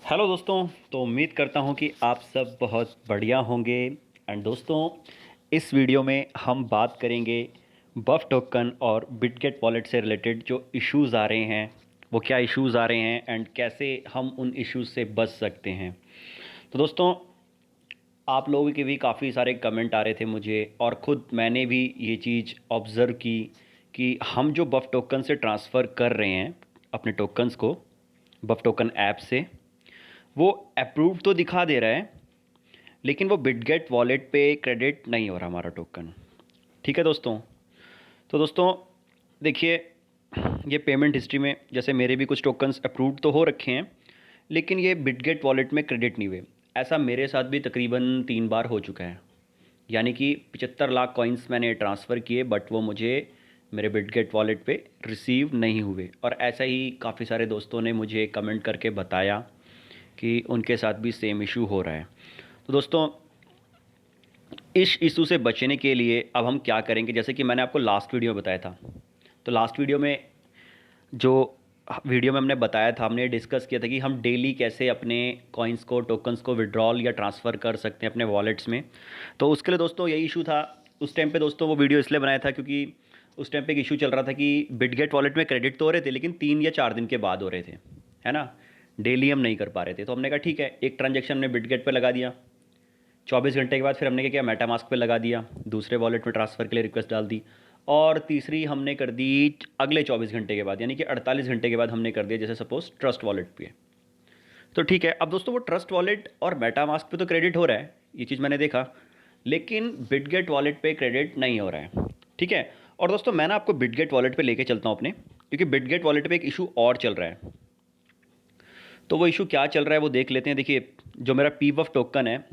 Hello दोस्तों। तो उम्मीद करता हूँ कि आप सब बहुत बढ़िया होंगे। एंड दोस्तों, इस वीडियो में हम बात करेंगे बफ टोकन और बिटगेट वॉलेट से रिलेटेड जो इश्यूज़ आ रहे हैं, वो क्या इश्यूज़ आ रहे हैं एंड कैसे हम उन इश्यूज़ से बच सकते हैं। तो दोस्तों, आप लोगों के भी काफ़ी सारे कमेंट आ रहे थे मुझे, और ख़ुद मैंने भी ये चीज़ ऑब्ज़र्व की कि हम जो बफ टोकन से ट्रांसफ़र कर रहे हैं अपने टोकन्स को बफ टोकन ऐप से, वो अप्रूव तो दिखा दे रहा है, लेकिन वो बिटगेट वॉलेट पे क्रेडिट नहीं हो रहा हमारा टोकन। ठीक है दोस्तों। तो दोस्तों देखिए, ये पेमेंट हिस्ट्री में जैसे मेरे भी कुछ टोकन्स अप्रूव्ड तो हो रखे हैं, लेकिन ये बिटगेट वॉलेट में क्रेडिट नहीं हुए। ऐसा मेरे साथ भी तकरीबन 3 बार हो चुका है। यानी कि 75 लाख कॉइन्स मैंने ट्रांसफ़र किए, बट वो मुझे मेरे बिटगेट वॉलेट पे रिसीव नहीं हुए। और ऐसा ही काफ़ी सारे दोस्तों ने मुझे कमेंट करके बताया कि उनके साथ भी सेम इशू हो रहा है। तो दोस्तों, इस इशू से बचने के लिए अब हम क्या करेंगे, जैसे कि मैंने आपको लास्ट वीडियो में बताया था। तो लास्ट वीडियो में जो वीडियो में हमने बताया था, हमने डिस्कस किया था कि हम डेली कैसे अपने कॉइन्स को, टोकन्स को विड्रॉल या ट्रांसफ़र कर सकते हैं अपने वॉलेट्स में। तो उसके लिए दोस्तों यही इशू था उस टाइम पे। दोस्तों वो वीडियो इसलिए बनाया था क्योंकि उस टाइम पे एक इशू चल रहा था कि बिटगेट वॉलेट में क्रेडिट तो हो रहे थे, लेकिन 3 या 4 दिन के बाद हो रहे थे, है ना। डेली हम नहीं कर पा रहे थे। तो हमने कहा ठीक है, एक ट्रांजेक्शन हमने बिटगेट पे लगा दिया, 24 घंटे के बाद फिर हमने क्या किया, मेटामास्क पे लगा दिया, दूसरे वॉलेट में ट्रांसफ़र के लिए रिक्वेस्ट डाल दी, और तीसरी हमने कर दी अगले 24 घंटे के बाद, यानी कि 48 घंटे के बाद हमने कर दिया जैसे सपोज ट्रस्ट वॉलेट पे। तो ठीक है, अब दोस्तों वो ट्रस्ट वॉलेट और मेटामास्क पे तो क्रेडिट हो रहा है, ये चीज़ मैंने देखा, लेकिन बिटगेट वॉलेट पे क्रेडिट नहीं हो रहा है। ठीक है। और दोस्तों मैं ना आपको बिटगेट वॉलेट पे लेके चलता हूँ अपने, क्योंकि बिटगेट वॉलेट पे एक इशू और चल रहा है। तो वो इशू क्या चल रहा है वो देख लेते हैं। देखिए, जो मेरा पी वफ टोकन है,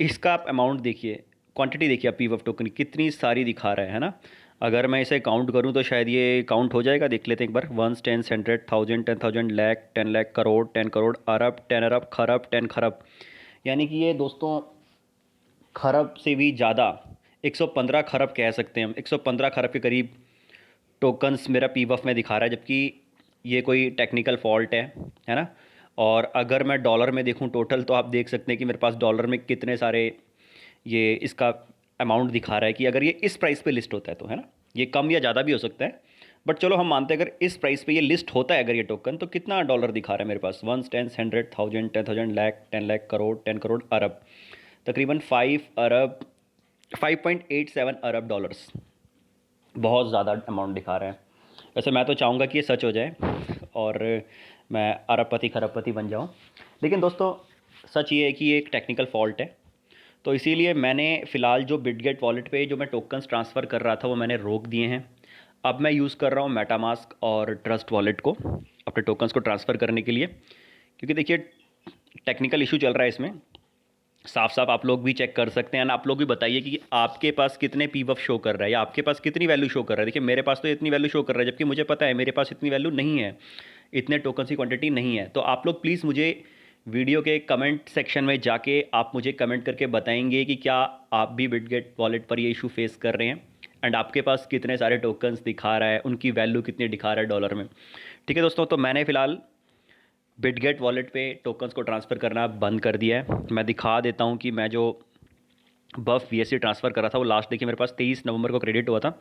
इसका आप अमाउंट देखिए, क्वांटिटी देखिए, आप पी वफ टोकन कितनी सारी दिखा रहा है ना। अगर मैं इसे काउंट करूं तो शायद ये काउंट हो जाएगा। देख लेते हैं एक बार। Ones, tens, hundred, thousand, 10,000, lakh, 10 lakh, crore, 10 crore, अरब, 10 अरब, खरब, 10 खरब। यानी कि ये दोस्तों खरब से भी ज़्यादा, 115 खरब कह सकते हैं हम, 115 खरब के करीब टोकन्स मेरा पी वफ में दिखा रहा है। जबकि ये कोई टेक्निकल फॉल्ट है ना। और अगर मैं डॉलर में देखूं टोटल, तो आप देख सकते हैं कि मेरे पास डॉलर में कितने सारे ये इसका अमाउंट दिखा रहा है कि अगर ये इस प्राइस पे लिस्ट होता है तो, है ना। ये कम या ज़्यादा भी हो सकता है, बट चलो हम मानते हैं अगर इस प्राइस पे ये लिस्ट होता है अगर ये टोकन, तो कितना डॉलर दिखा रहा है मेरे पास। Ones, tens, hundred, thousand, 10,000, lakh, 10 lakh, crore, 10 crore, अरब। तकरीबन 5 अरब, 5.87 अरब डॉलर्स। बहुत ज़्यादा अमाउंट दिखा रहा है। वैसे मैं तो चाहूँगा कि ये सच हो जाए और मैं अरबपति खरबपति बन जाऊँ, लेकिन दोस्तों सच ये है कि ये एक टेक्निकल फॉल्ट है। तो इसीलिए मैंने फ़िलहाल जो बिटगेट वॉलेट पे जो मैं टोकन्स ट्रांसफ़र कर रहा था वो मैंने रोक दिए हैं। अब मैं यूज़ कर रहा हूँ मेटामास्क और ट्रस्ट वॉलेट को अपने टोकन्स को ट्रांसफ़र करने के लिए, क्योंकि देखिए टेक्निकल इशू चल रहा है इसमें। साफ साफ आप लोग भी चेक कर सकते हैं ना। आप लोग भी बताइए कि आपके पास कितने पी वफ शो कर रहा है, या आपके पास कितनी वैल्यू शो कर रहा है। देखिए मेरे पास तो इतनी वैल्यू शो कर रहा है, जबकि मुझे पता है मेरे पास इतनी वैल्यू नहीं है, इतने टोकन की क्वांटिटी नहीं है। तो आप लोग प्लीज़ मुझे वीडियो के कमेंट सेक्शन में जाके आप मुझे कमेंट करके बताएंगे कि क्या आप भी बिटगेट वॉलेट पर ये इशू फेस कर रहे हैं, एंड आपके पास कितने सारे टोकन्स दिखा रहा है, उनकी वैल्यू कितनी दिखा रहा है डॉलर में। ठीक है दोस्तों, तो मैंने फ़िलहाल बिटगेट वॉलेट पे टोकन्स को ट्रांसफ़र करना बंद कर दिया है। मैं दिखा देता हूँ कि मैं जो बफ वीएससी ट्रांसफ़र करा था वो लास्ट देखिए मेरे पास 23 नवंबर को क्रेडिट हुआ था।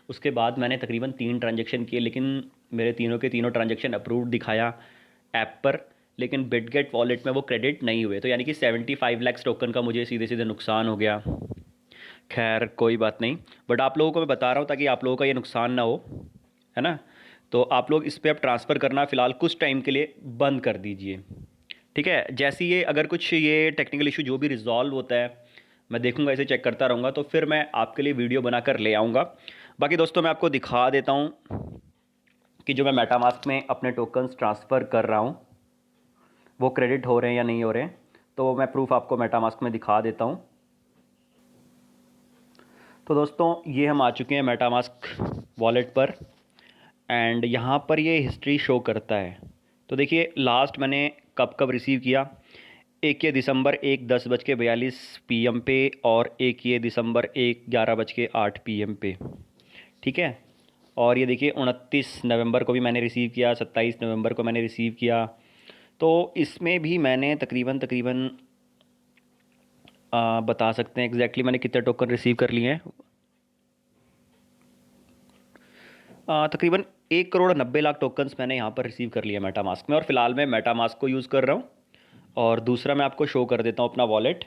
उसके बाद मैंने तकरीबन 3 ट्रांजेक्शन किए, लेकिन मेरे तीनों के तीनों ट्रांजेक्शन अप्रूव्ड दिखाया ऐप पर, लेकिन बिटगेट वॉलेट में वो क्रेडिट नहीं हुए। तो यानी कि 75 लाख टोकन का मुझे सीधे सीधे नुकसान हो गया। खैर कोई बात नहीं, बट आप लोगों को मैं बता रहा हूँ ताकि आप लोगों का ये नुकसान ना हो, है ना। तो आप लोग इस पर अब ट्रांसफ़र करना फ़िलहाल कुछ टाइम के लिए बंद कर दीजिए। ठीक है। जैसे ये अगर कुछ ये टेक्निकल इशू जो भी रिजॉल्व होता है, मैं देखूंगा, इसे चेक करता रहूँगा, तो फिर मैं आपके लिए वीडियो बनाकर ले आऊँगा। बाकी दोस्तों मैं आपको दिखा देता हूँ कि जो मैं मेटामास्क में अपने टोकन्स ट्रांसफ़र कर रहा हूँ वो क्रेडिट हो रहे हैं या नहीं हो रहे हैं। तो मैं प्रूफ आपको मेटामास्क में दिखा देता हूँ। तो दोस्तों ये हम आ चुके हैं मेटामास्क वॉलेट पर, एंड यहाँ पर ये हिस्ट्री शो करता है। तो देखिए लास्ट मैंने कब कब रिसीव किया, 1 दिसंबर 1:10:42 PM पे, और 1 दिसंबर 1:11:08 PM पे। ठीक है। और ये देखिए 29 नवंबर को भी मैंने रिसीव किया, 27 नवंबर को मैंने रिसीव किया, तो इसमें भी मैंने तकरीबन तकरीबन बता सकते हैं एग्जैक्टली मैंने कितने टोकन रिसीव कर लिए हैं। तकरीबन 1,90,00,000 टोकन्स मैंने यहाँ पर रिसीव कर लिए मेटामास्क में, और फिलहाल मैं मेटामास्क को यूज़ कर रहा हूँ। और दूसरा मैं आपको शो कर देता हूँ अपना वॉलेट।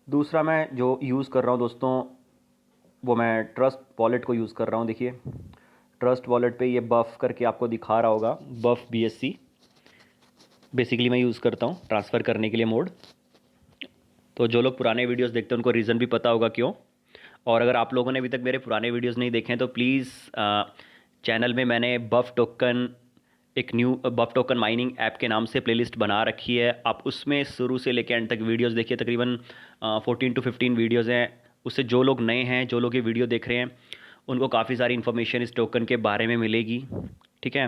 दूसरा मैं जो यूज़ कर रहा हूँ दोस्तों, वो मैं ट्रस्ट वॉलेट को यूज़ कर रहा हूँ। देखिए ट्रस्ट वॉलेट पे ये बफ़ करके आपको दिखा रहा होगा, बफ़ BSC बेसिकली मैं यूज़ करता हूँ ट्रांसफ़र करने के लिए मोड। तो जो लोग पुराने वीडियोस देखते हैं उनको रीज़न भी पता होगा क्यों। और अगर आप लोगों ने अभी तक मेरे पुराने वीडियोस नहीं देखे हैं तो प्लीज़ चैनल में मैंने बफ़ टोकन, एक new buff token mining app के नाम से प्लेलिस्ट बना रखी है। आप उसमें शुरू से लेकर एंड तक वीडियोस देखिए, तकरीबन 14 to 15 वीडियोस हैं। उससे जो लोग नए हैं, जो लोग ये वीडियो देख रहे हैं, उनको काफ़ी सारी इन्फॉर्मेशन इस टोकन के बारे में मिलेगी। ठीक है,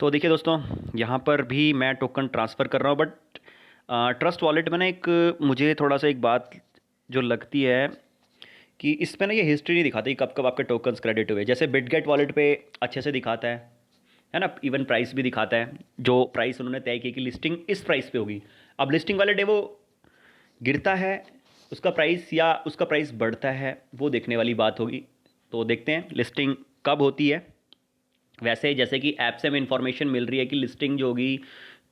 तो देखिए दोस्तों, यहाँ पर भी मैं टोकन ट्रांसफ़र कर रहा हूँ, बट ट्रस्ट वॉलेट में ना एक मुझे थोड़ा सा एक बात जो लगती है कि इसमें ना ये हिस्ट्री नहीं दिखाती कब कब आपके टोकन्स क्रेडिट हुए। जैसे बिटगेट वॉलेट पे अच्छे से दिखाता है ना, इवन प्राइस भी दिखाता है, जो प्राइस उन्होंने तय की कि लिस्टिंग इस प्राइस पे होगी। अब लिस्टिंग वाले डे वो गिरता है उसका प्राइस या उसका प्राइस बढ़ता है, वो देखने वाली बात होगी। तो देखते हैं लिस्टिंग कब होती है। वैसे जैसे कि ऐप से हमें इन्फॉर्मेशन मिल रही है कि लिस्टिंग जो होगी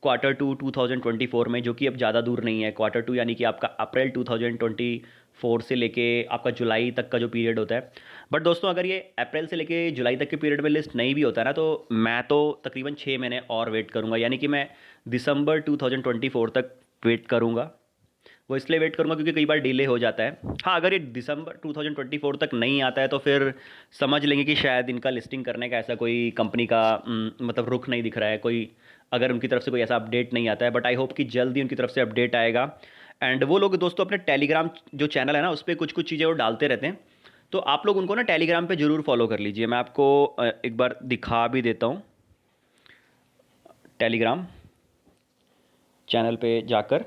Q2 2024 में, जो कि अब ज़्यादा दूर नहीं है। Q2 यानी कि आपका अप्रैल 2024 से लेके आपका जुलाई तक का जो पीरियड होता है। बट दोस्तों, अगर ये अप्रैल से लेके जुलाई तक के पीरियड में लिस्ट नहीं भी होता है ना, तो मैं तो तकरीबन 6 महीने और वेट करूँगा, यानी कि मैं दिसंबर 2024 तक वेट करूँगा। वो इसलिए वेट करूँगा क्योंकि कई बार डिले हो जाता है। हाँ, अगर ये दिसंबर 2024 तक नहीं आता है तो फिर समझ लेंगे कि शायद इनका लिस्टिंग करने का ऐसा कोई कंपनी का मतलब रुख नहीं दिख रहा है, कोई अगर उनकी तरफ से कोई ऐसा अपडेट नहीं आता है। बट आई होप कि जल्द ही उनकी तरफ से अपडेट आएगा। एंड वो लोग दोस्तों अपने टेलीग्राम जो चैनल है ना, उस पर कुछ कुछ चीज़ें वो डालते रहते हैं, तो आप लोग उनको ना टेलीग्राम पे ज़रूर फॉलो कर लीजिए। मैं आपको एक बार दिखा भी देता हूँ टेलीग्राम चैनल पे जाकर।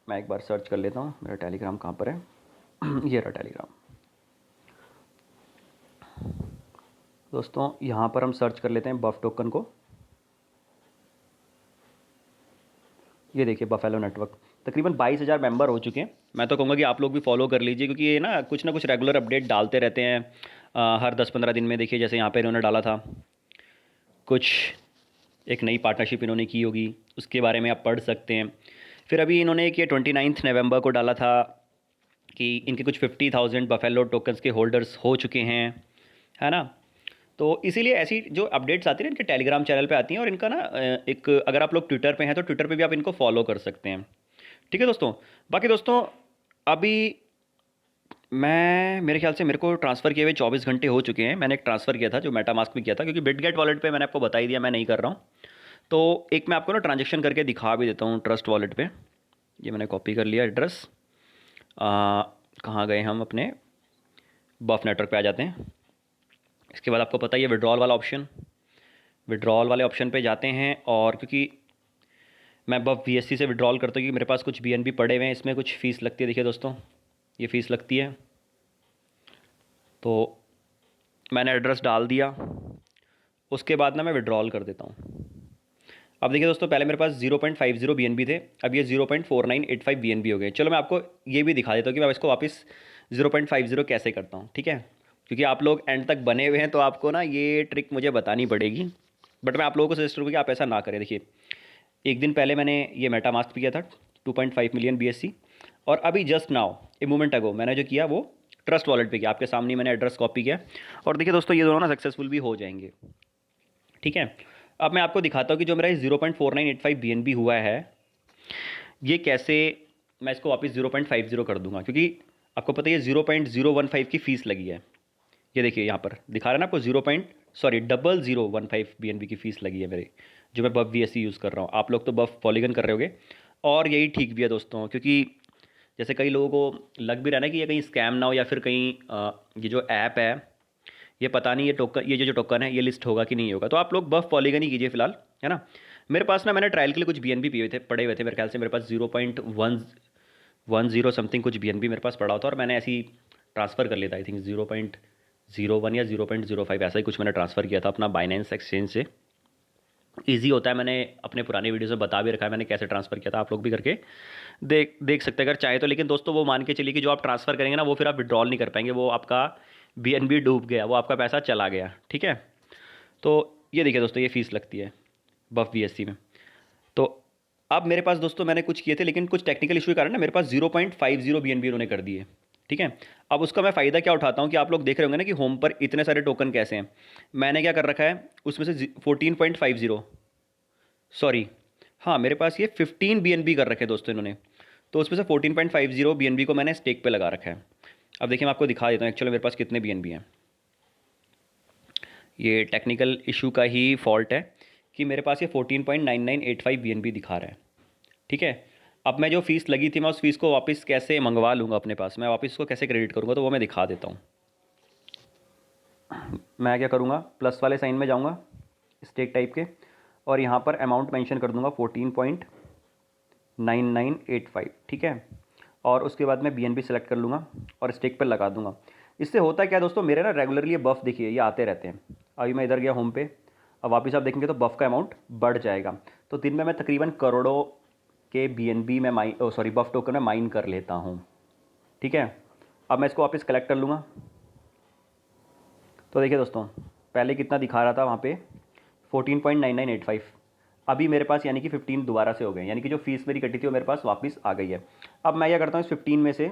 मैं एक बार सर्च कर लेता हूँ मेरा टेलीग्राम कहाँ पर है। ये रहा टेलीग्राम दोस्तों, यहाँ पर हम सर्च कर लेते हैं बफ टोकन को। ये देखिए बफेलो नेटवर्क, तकरीबन 22,000 मेंबर हो चुके हैं। मैं तो कहूँगा कि आप लोग भी फॉलो कर लीजिए, क्योंकि ये ना कुछ रेगुलर अपडेट डालते रहते हैं हर 10-15 दिन में। देखिए जैसे यहाँ पे इन्होंने डाला था कुछ, एक नई पार्टनरशिप इन्होंने की होगी, उसके बारे में आप पढ़ सकते हैं। फिर अभी इन्होंने एक ये 29 नवंबर को डाला था कि इनके कुछ 50,000 बफेलो टोकन्स के होल्डर्स हो चुके हैं, है ना। तो इसीलिए ऐसी जो अपडेट्स आती हैं इनके टेलीग्राम चैनल पे आती हैं। और इनका ना एक, अगर आप लोग ट्विटर पे हैं तो ट्विटर पे भी आप इनको फॉलो कर सकते हैं। ठीक है दोस्तों। बाकी दोस्तों, अभी मैं, मेरे ख्याल से मेरे को ट्रांसफ़र किए हुए 24 घंटे हो चुके हैं। मैंने एक ट्रांसफ़र किया था जो मेटामास्क में किया था, क्योंकि बिटगेट वॉलेट पे मैंने आपको बता ही दिया मैं नहीं कर रहा हूँ। तो एक मैं आपको ना ट्रांजेक्शन करके दिखा भी देता हूँ ट्रस्ट वॉलेट पे। ये मैंने कॉपी कर लिया एड्रेस। कहाँ गए हम, अपने बफ नेटवर्क पे आ जाते हैं। इसके बाद आपको पता ही है विड्रॉल वाला ऑप्शन, विड्रॉल वाले ऑप्शन पे जाते हैं। और क्योंकि मैं बफ BSC से विड्रॉल करता हूँ क्योंकि मेरे पास कुछ BNB पड़े हुए हैं, इसमें कुछ फ़ीस लगती है। देखिए दोस्तों, ये फ़ीस लगती है। तो मैंने एड्रेस डाल दिया, उसके बाद ना मैं विड्रॉल कर देता हूँ। अब देखिए दोस्तों, पहले मेरे पास 0.50 BNB थे, अब ये 0.4985 BNB हो गए। चलो मैं आपको ये भी दिखा देता हूँ कि मैं इसको वापस 0.50 कैसे करता हूँ। ठीक है, क्योंकि आप लोग एंड तक बने हुए हैं तो आपको ना ये ट्रिक मुझे बतानी पड़ेगी। बट मैं आप लोगों को सजेस्ट करूँगा कि आप ऐसा ना करें। देखिए, एक दिन पहले मैंने ये मेटामास्क भी किया था 2.5 मिलियन BSC, और अभी जस्ट नाउ ए मोमेंट अगो मैंने जो किया वो ट्रस्ट वॉलेट पे किया। आपके सामने ही मैंने एड्रेस कॉपी किया, और देखिए दोस्तों, ये दोनों ना सक्सेसफुल भी हो जाएंगे। ठीक है, अब मैं आपको दिखाता हूँ कि जो मेरा 0.4985 BNB हुआ है, ये कैसे मैं इसको वापस 0.50 कर दूंगा, क्योंकि आपको पता है ये 0.015 की फ़ीस लगी है। ये देखिए यहाँ पर दिखा रहा है ना आपको 0015 BNB की फ़ीस लगी है मेरे, जो मैं बफ BSC यूज़ कर रहा हूँ। आप लोग तो बफ पॉलीगन कर रहे होगे, और यही ठीक भी है दोस्तों, क्योंकि जैसे कई लोगों को लग भी रहा है ना कि ये कहीं स्कैम ना हो, या फिर कहीं ये जो ऐप है, ये पता नहीं ये टोकन, ये जो टोकन है ये लिस्ट होगा कि नहीं होगा। तो आप लोग बफ पॉलीगन ही कीजिए फिलहाल, है ना। मेरे पास ना, मैंने ट्रायल के लिए कुछ BNB पिए थे, पड़े हुए थे मेरे ख्याल से। मेरे पास 0.110 समथिंग कुछ BNB मेरे पास पड़ा था, और मैंने ऐसे ही ट्रांसफ़र कर लिया था। आई थिंक 0.01 या 0.05 ऐसा ही कुछ मैंने ट्रांसफ़र किया था अपना बाइनेंस एक्सचेंज से। ईजी होता है। मैंने अपने पुराने वीडियोस में बता भी रखा है मैंने कैसे ट्रांसफ़र किया था, आप लोग भी करके देख देख सकते हैं अगर चाहे तो। लेकिन दोस्तों वो मान के चलिए कि जो आप ट्रांसफ़र करेंगे ना वो फिर आप विड्रॉल नहीं कर पाएंगे, वो आपका बीएनबी डूब गया, वो आपका पैसा चला गया, ठीक है। तो ये देखिए दोस्तों, ये फ़ीस लगती है बफ बीएससी में। तो अब मेरे पास दोस्तों मैंने कुछ किए थे, लेकिन कुछ टेक्निकल इशू के कारण ना मेरे पास 0.50 बीएनबी उन्होंने कर दिए, ठीक है। अब उसका मैं फ़ायदा क्या उठाता हूँ कि आप लोग देख रहे होंगे ना कि होम पर इतने सारे टोकन कैसे हैं। मैंने क्या कर रखा है उसमें से 14.50, सॉरी, हाँ मेरे पास ये 15 बीएनबी कर रखे हैं दोस्तों इन्होंने। तो उसमें से 14.50 बीएनबी को मैंने स्टेक पे लगा रखा है। अब देखिए मैं आपको दिखा देता हूँ एक्चुअली मेरे पास कितने बीएनबी हैं। ये टेक्निकल इशू का ही फॉल्ट है कि मेरे पास ये 14.9985 बीएनबी दिखा रहा है, ठीक है। अब मैं जो फ़ीस लगी थी मैं उस फीस को वापस कैसे मंगवा लूँगा अपने पास, मैं वापस इसको कैसे क्रेडिट करूँगा, तो वो मैं दिखा देता हूँ। मैं क्या करूँगा, प्लस वाले साइन में जाऊँगा स्टेक टाइप के, और यहाँ पर अमाउंट मेंशन कर दूँगा 14.9985, ठीक है। और उसके बाद मैं बीएनबी सेलेक्ट कर लूँगा और स्टेक पर लगा दूँगा। इससे होता क्या है दोस्तों, मेरे ना रेगुलरली ये बफ़ देखिए ये आते रहते हैं। अभी मैं इधर गया होम पे, अब वापस आप देखेंगे तो बफ़ का अमाउंट बढ़ जाएगा। तो दिन में मैं तकरीबन करोड़ों के बीएनबी में बफ़ टोकन में माइन कर लेता हूँ, ठीक है। अब मैं इसको वापस कलेक्ट कर लूँगा। तो देखिए दोस्तों, पहले कितना दिखा रहा था वहाँ पे 14.9985, अभी मेरे पास यानी कि 15 दोबारा से हो गए, यानी कि जो फीस मेरी कटी थी वो मेरे पास वापस आ गई है। अब मैं क्या करता हूँ, इस 15 में से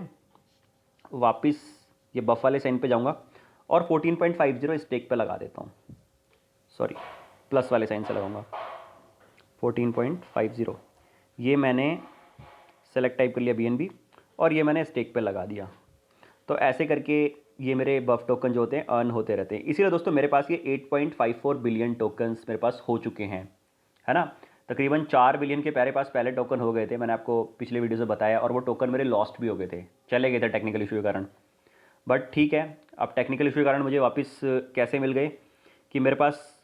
वापस ये बफ वाले साइन पे जाऊँगा और 14.50 स्टेक पे लगा देता हूँ, सॉरी प्लस वाले साइन से लगाऊंगा 14.50। ये मैंने सेलेक्ट टाइप कर लिया बीएनबी और ये मैंने स्टेक पे लगा दिया। तो ऐसे करके ये मेरे बफ टोकन जो होते हैं अर्न होते रहते हैं। इसीलिए दोस्तों मेरे पास ये 8.54 बिलियन टोकन्स मेरे पास हो चुके हैं, है ना। तकरीबन 4 बिलियन के मेरे पास पहले टोकन हो गए थे, मैंने आपको पिछले वीडियो से बताया, और वो टोकन मेरे लॉस्ट भी हो गए थे, चले गए थे टेक्निकल इशू के कारण। बट ठीक है, अब टेक्निकल इशू के कारण मुझे वापस कैसे मिल गए कि मेरे पास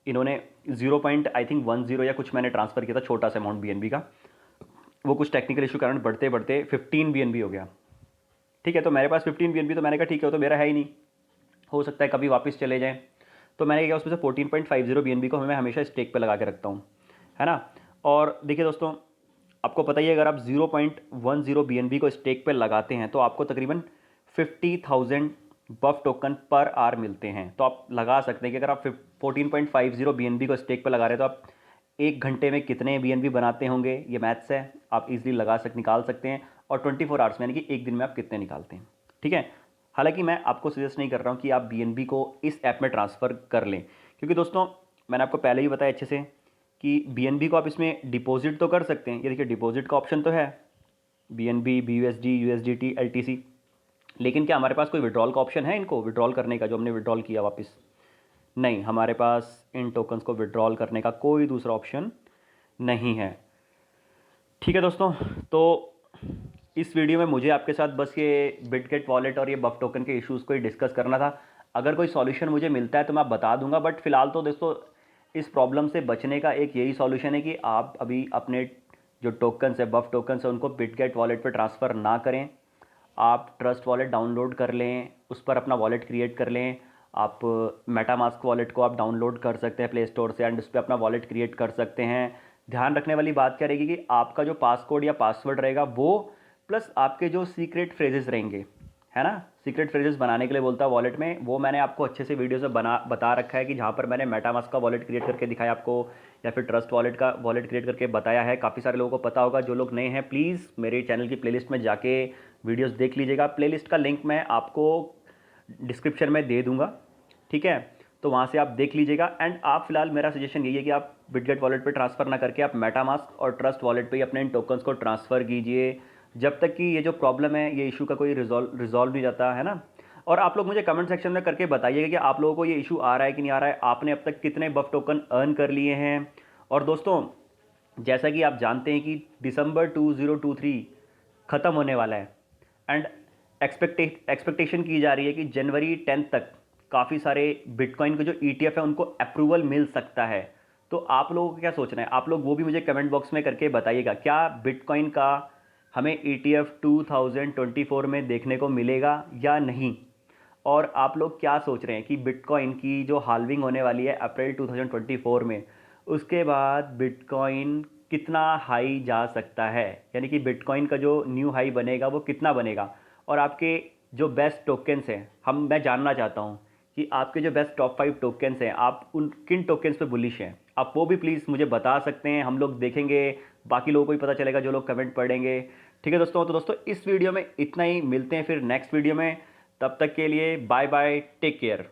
इन्होंने 0.10 या कुछ मैंने ट्रांसफ़र किया था छोटा सा अमाउंट बीएनबी का, वो कुछ टेक्निकल इशू के कारण बढ़ते बढ़ते 15 बीएनबी हो गया, ठीक है। तो मेरे पास 15 बीएनबी, तो मैंने कहा ठीक है वो तो मेरा है ही नहीं, हो सकता है कभी वापस चले जाएँ। तो मैंने क्या उसमें से 14.50 बीएनबी को मैं हमेशा स्टेक पे लगा के रखता हूँ, है ना। और देखिए दोस्तों, आपको पता ही है अगर आप 0.10 बीएनबी को स्टेक पे लगाते हैं तो आपको तकरीबन 50,000 बफ टोकन पर आवर मिलते हैं। तो आप लगा सकते हैं कि अगर आप 14.50 बीएनबी को स्टेक पे लगा रहे हैं तो आप 1 घंटे में कितने बीएनबी बनाते होंगे, ये मैथ्स है, आप इजीली निकाल सकते हैं। और 24 आवर्स में यानी कि एक दिन में आप कितने निकालते हैं, ठीक है। हालांकि मैं आपको सजेस्ट नहीं कर रहा हूँ कि आप बीएनबी को इस ऐप में ट्रांसफ़र कर लें, क्योंकि दोस्तों मैंने आपको पहले ही बताया अच्छे से कि बीएनबी को आप इसमें डिपॉजिट तो कर सकते हैं, ये देखिए डिपॉजिट का ऑप्शन तो है, बीएनबी, बीयूएसडी, यूएसडीटी, एलटीसी, लेकिन क्या हमारे पास कोई विड्रॉल का ऑप्शन है इनको विड्रॉल करने का, जो हमने विड्रॉल किया वापस? नहीं, हमारे पास इन टोकन्स को विड्रॉल करने का कोई दूसरा ऑप्शन नहीं है, ठीक है दोस्तों। तो इस वीडियो में मुझे आपके साथ बस ये बिटगेट वॉलेट और ये बफ टोकन के इश्यूज़ को ही डिस्कस करना था। अगर कोई सॉल्यूशन मुझे मिलता है तो मैं बता दूंगा, बट फिलहाल तो दोस्तों इस प्रॉब्लम से बचने का एक यही सॉल्यूशन है कि आप अभी अपने जो टोकन्स है, बफ टोकन्स है, उनको बिटगेट वॉलेट पर ट्रांसफ़र ना करें। आप ट्रस्ट वॉलेट डाउनलोड कर लें, उस पर अपना वॉलेट क्रिएट कर लें। आप मेटामास्क वॉलेट को आप डाउनलोड कर सकते हैं प्ले स्टोर से एंड उस पर अपना वॉलेट क्रिएट कर सकते हैं। ध्यान रखने वाली बात क्या रहेगी कि आपका जो पासकोड या पासवर्ड रहेगा वो प्लस आपके जो सीक्रेट फ्रेजेस रहेंगे, है ना, सीक्रेट फ्रेजेस बनाने के लिए बोलता है वॉलेट में, वो मैंने आपको अच्छे से वीडियो से बता रखा है कि जहाँ पर मैंने मेटामास्क का वॉलेट क्रिएट करके दिखाया आपको, या फिर ट्रस्ट वॉलेट का वॉलेट क्रिएट करके बताया है। काफ़ी सारे लोगों को पता होगा, जो लोग नए हैं प्लीज़ मेरे चैनल की प्लेलिस्ट में जाके वीडियोस देख लीजिएगा। प्लेलिस्ट का लिंक मैं आपको डिस्क्रिप्शन में दे दूंगा, ठीक है, तो वहाँ से आप देख लीजिएगा। एंड आप फिलहाल मेरा सजेशन यही है कि आप बिटगेट वॉलेट पे ट्रांसफ़र ना करके आप मेटामास्क और ट्रस्ट वॉलेट पे ही अपने इन टोकन्स को ट्रांसफ़र कीजिए, जब तक कि ये जो प्रॉब्लम है, ये इशू का कोई रिजॉल्व नहीं जाता है ना। और आप लोग मुझे कमेंट सेक्शन में करके बताइएगा कि आप लोगों को ये इशू आ रहा है कि नहीं आ रहा है, आपने अब तक कितने बफ टोकन अर्न कर लिए हैं। और दोस्तों जैसा कि आप जानते हैं कि दिसंबर 2023 ख़त्म होने वाला है एंड एक्सपेक्टेशन की जा रही है कि जनवरी 10 तक काफ़ी सारे बिटकॉइन के जो ETF है उनको अप्रूवल मिल सकता है। तो आप लोगों को क्या सोचना है, आप लोग वो भी मुझे कमेंट बॉक्स में करके बताइएगा, क्या बिटकॉइन का हमें ETF 2024 में देखने को मिलेगा या नहीं। और आप लोग क्या सोच रहे हैं कि बिटकॉइन की जो हाल्विंग होने वाली है अप्रैल 2024 में, उसके बाद बिटकॉइन कितना हाई जा सकता है, यानी कि बिटकॉइन का जो न्यू हाई बनेगा वो कितना बनेगा, और आपके जो बेस्ट टोकन्स हैं मैं जानना चाहता हूँ कि आपके जो बेस्ट टॉप 5 टोकन्स हैं, आप उन किन टोकन्स पे बुलिश हैं, आप वो भी प्लीज़ मुझे बता सकते हैं। हम लोग देखेंगे, बाकी लोगों को भी पता चलेगा जो लोग कमेंट पढ़ेंगे। ठीक है दोस्तों, तो दोस्तों इस वीडियो में इतना ही, मिलते हैं फिर नेक्स्ट वीडियो में। तब तक के लिए बाय बाय, टेक केयर।